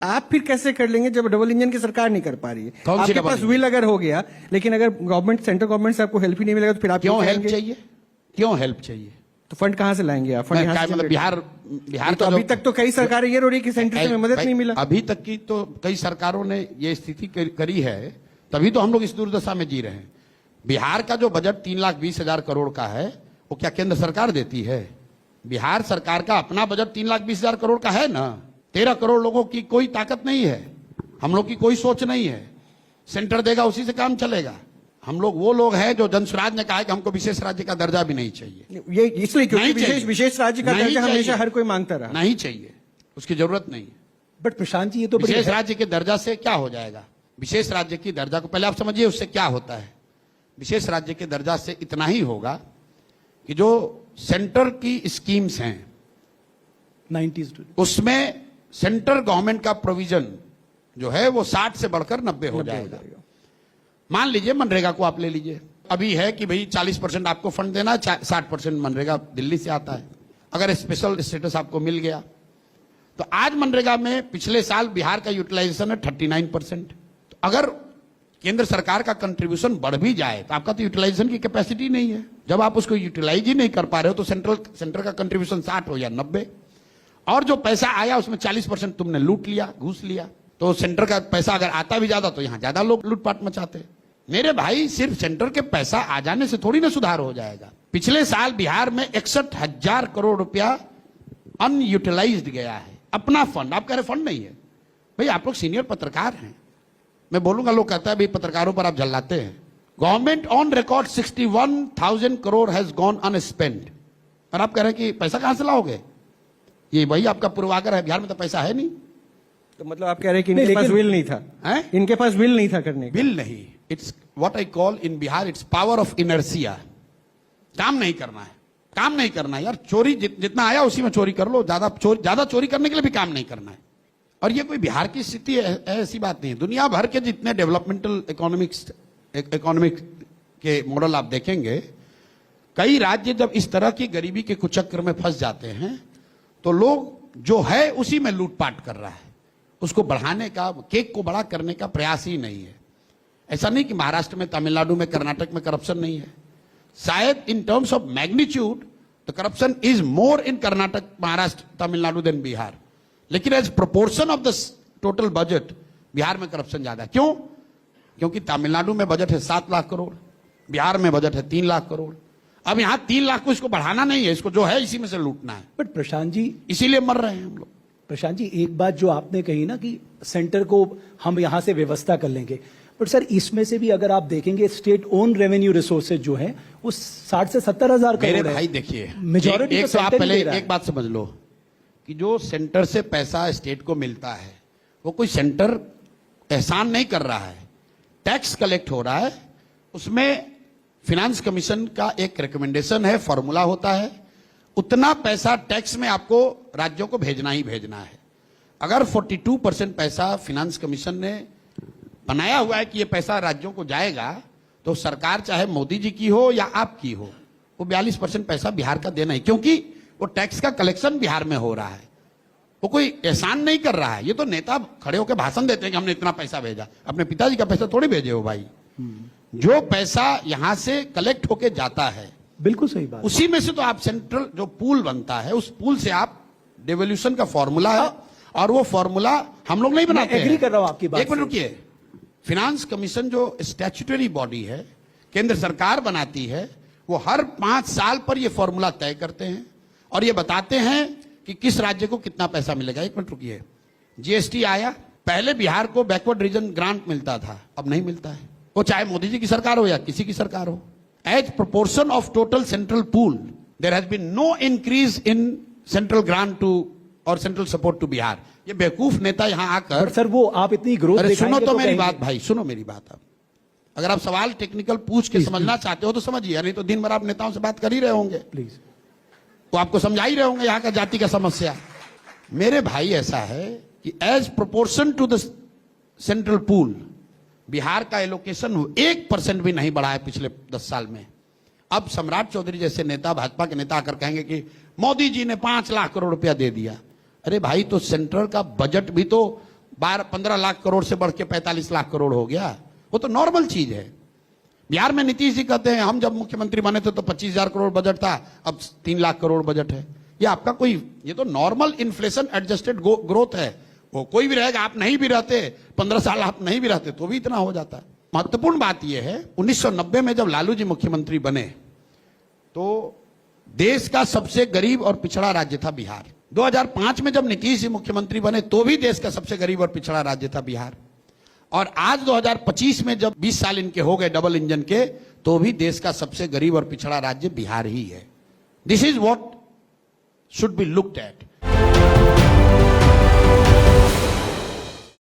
आप फिर कैसे कर लेंगे जब डबल इंजन की सरकार नहीं कर पा रही है? कौन सी आपके डबल पास इंजन? व्हील अगर हो गया, लेकिन अगर गवर्नमेंट, सेंट्रल गवर्नमेंट से आपको हेल्प ही नहीं मिलेगा तो फिर आप क्यों हेल्प करेंगे? चाहिए? क्यों हेल्प चाहिए? तो फंड कहां से लाएंगे आप? फंड मैं यहाँ क्या से मतलब generate बिहार तो का अभी जो- तक तो कई सरकारें ये रो रही कि सेंटर से मदद भाई, नहीं मिला। अभी तक की तो कई सरकारों ने ये स्थिति करी है, तभी तो हम लोग इस दुर्दशा में जी रहे हैं। बिहार का जो बजट 3,20,000 करोड़ का है, वो क्या केंद्र सरकार देती है? बिहार सरकार का अपना बजट 3,20,000 करोड़ का है ना। 13 करोड़ लोगों की कोई ताकत नहीं है, हम लोग की कोई सोच नहीं है। सेंटर देगा, उसी से काम चलेगा। हम लोग वो लोग हैं जो जनसुराज ने कहा है कि हमको विशेष राज्य का दर्जा भी नहीं चाहिए। ये इसलिए क्योंकि नहीं चाहिए। विशेष राज्य का नहीं दर्जा चाहिए। हमेशा हर कोई मांगता रहा। नहीं चाहिए, उसकी जरूरत नहीं है। बट प्रशांत जी, ये तो बड़ी विशेष राज्य के दर्जा से क्या हो जाएगा? विशेष राज्य की दर्जा को पहले आप समझिए, उससे क्या होता है। विशेष राज्य के दर्जा से इतना ही होगा कि जो सेंटर की स्कीम्स हैं 90s उसमें सेंट्रल गवर्नमेंट का प्रोविजन जो है वो 60 से बढ़कर 90 हो जाएगा। मान लीजिए मनरेगा को आप ले लीजिए, अभी है कि भाई 40% आपको फंड देना है, 60% मनरेगा दिल्ली से आता है। अगर स्पेशल स्टेटस आपको मिल गया तो आज मनरेगा में पिछले साल बिहार का यूटिलाइजेशन है 39%। तो अगर केंद्र सरकार का कंट्रीब्यूशन बढ़ भी जाए तो आपका तो यूटिलाइजेशन की कैपेसिटी नहीं है। जब आप उसको यूटिलाइज ही नहीं कर पा रहे हो तो सेंट्रल का कंट्रीब्यूशन 60 हो या 90, और जो पैसा आया उसमें 40% तुमने लूट लिया, घूस लिया। तो सेंटर का पैसा अगर आता भी ज्यादा तो यहां ज्यादा लोग लूटपाट मचाते। मेरे भाई, सिर्फ सेंटर के पैसा आ जाने से थोड़ी ना सुधार हो जाएगा। पिछले साल बिहार में 61,000 करोड़ रुपया अनयूटिलाइज्ड गया है, अपना फंड। आप कह रहे फंड नहीं है? भाई आप लोग सीनियर पत्रकार हैं, मैं बोलूंगा, लोग कहता है भाई पत्रकारों पर आप झल्लाते हैं। Government on record 61,000 crore has gone unspent, और आप कह रहे हैं कि पैसा कहां से लाओगे? ये वही आपका पूर्वाग्रह है, बिहार में तो पैसा है नहीं। तो मतलब आप कह रहे हैं कि इनके पास विल नहीं था? हैं? इनके पास विल नहीं था करने का? बिल नहीं, it's what I call in Bihar it's power of inertia. काम नहीं करना है, काम नहीं करना है यार। चोरी जितना आया उसी में चोरी कर लो, ज्यादा चोरी करने के लिए भी काम नहीं करना है। और ये कोई बिहार की स्थिति है, ऐसी बात नहीं है। दुनिया भर के जितने डेवलपमेंटल इकोनॉमिक के मॉडल आप देखेंगे, कई राज्य जब इस तरह की गरीबी के कुचक्र में फंस जाते हैं तो लोग जो है उसी में लूटपाट कर रहा है, उसको बढ़ाने का, केक को बड़ा करने का प्रयास ही नहीं है। ऐसा नहीं कि महाराष्ट्र में, तमिलनाडु में, कर्नाटक में करप्शन नहीं है। शायद in terms of magnitude the corruption is more in Karnataka, Maharashtra, Tamil Nadu than Bihar, लेकिन as proportion of the total budget Bihar में करप्शन ज्यादा है। क्यों? क्योंकि तमिलनाडु में बजट है 7 लाख करोड़, बिहार में बजट है 3 लाख करोड़। अब यहां 3 लाख को इसको बढ़ाना नहीं है, इसको जो है इसी में से लूटना है। बट प्रशांत जी, इसीलिए मर रहे हैं हम लोग। प्रशांत जी, एक बात जो आपने कही ना कि सेंटर को हम यहां से व्यवस्था कर लेंगे, बट सर इसमें से भी अगर आप देखेंगे स्टेट ओन रेवेन्यू रिसोर्सेज जो है वो 60 से 70,000 करोड़ मेरे है। भाई देखिए, मेजॉरिटी एक तो तो आप सेंटर ही पहले दे रहा है। एक बात समझ लो कि जो सेंटर से पैसा स्टेट को मिलता है वो कोई सेंटर एहसान नहीं कर रहा है, टैक्स कलेक्ट हो रहा है। उसमें फिनांस कमीशन का एक रिकमेंडेशन है, फॉर्मूला होता है, उतना पैसा टैक्स में आपको राज्यों को भेजना ही भेजना है। अगर 42% पैसा फिनांस कमीशन ने बनाया हुआ है कि ये पैसा राज्यों को जाएगा, तो सरकार चाहे मोदी जी की हो या आपकी हो, वो 42% पैसा बिहार का देना है, क्योंकि वो टैक्स का कलेक्शन बिहार में हो रहा है। वो कोई एहसान नहीं कर रहा है। ये तो नेता खड़े होकर भाषण देते हैं कि हमने इतना पैसा भेजा, अपने पिताजी का पैसा थोड़ी भेजे हो भाई। जो पैसा यहां से कलेक्ट होके जाता है, बिल्कुल सही बात, उसी में से तो आप सेंट्रल जो पूल बनता है, उस पूल से आप डेवोल्यूशन का फॉर्मूला है, और वो फॉर्मूला हम लोग नहीं बनाते हैं। एग्री कर रहा हूं आपकी बात एक मिनट रुकिए। फिनांस कमीशन जो स्टैट्यूटरी बॉडी है, केंद्र सरकार बनाती है, वो हर 5 साल पर ये फॉर्मूला तय करते हैं और ये बताते हैं कि किस राज्य को कितना पैसा मिलेगा। एक मिनट रुकिए। जीएसटी आया, पहले बिहार को बैकवर्ड रीजन ग्रांट मिलता था, अब नहीं मिलता है। वो चाहे मोदी जी की सरकार हो या किसी की सरकार हो, as proportion of total central pool there has been no increase in central grant to और सेंट्रल सपोर्ट टू बिहार। ये बेवकूफ नेता यहां आकर, सर वो आप इतनी ग्रोथ अरे सुनो तो मेरी कहेंगे। बात भाई, सुनो मेरी बात। अब अगर आप सवाल टेक्निकल पूछ के समझना चाहते हो तो समझिए, नहीं तो दिन भर आप नेताओं से बात कर ही रहे होंगे, प्लीज। वो आपको समझा ही रहे होंगे यहाँ का जाति का समस्या। मेरे भाई ऐसा है कि as proportion to the central pool Bihar का एलोकेशन 1% भी नहीं बढ़ा है पिछले 10 साल में। अब सम्राट चौधरी जैसे नेता, भाजपा के नेता आकर कहेंगे कि मोदी जी ने 5 लाख करोड़ रुपया दे दिया। अरे भाई, तो सेंट्रल का बजट भी तो 15 लाख करोड़ से बढ़ के 45 लाख करोड़ हो गया, वो तो नॉर्मल चीज है। बिहार में नीतीश जी कहते हैं हम जब मुख्यमंत्री बने थे तो 25,000 करोड़ बजट था, अब 3 लाख करोड़ बजट है। ये आपका कोई, ये तो नॉर्मल इन्फ्लेशन एडजस्टेड ग्रोथ है। वो कोई भी रहेगा, आप नहीं भी रहते 15 साल आप नहीं भी रहते तो भी इतना हो जाता है। महत्वपूर्ण बात यह है 1990 में जब लालू जी मुख्यमंत्री बने तो देश का सबसे गरीब और पिछड़ा राज्य था बिहार। 2005 में जब नीतीश जी मुख्यमंत्री बने तो भी देश का सबसे गरीब और पिछड़ा राज्य था बिहार। और आज 2025 में जब 20 साल इनके हो गए डबल इंजन के, तो भी देश का सबसे गरीब और पिछड़ा राज्य बिहार ही है। This is what should be looked at.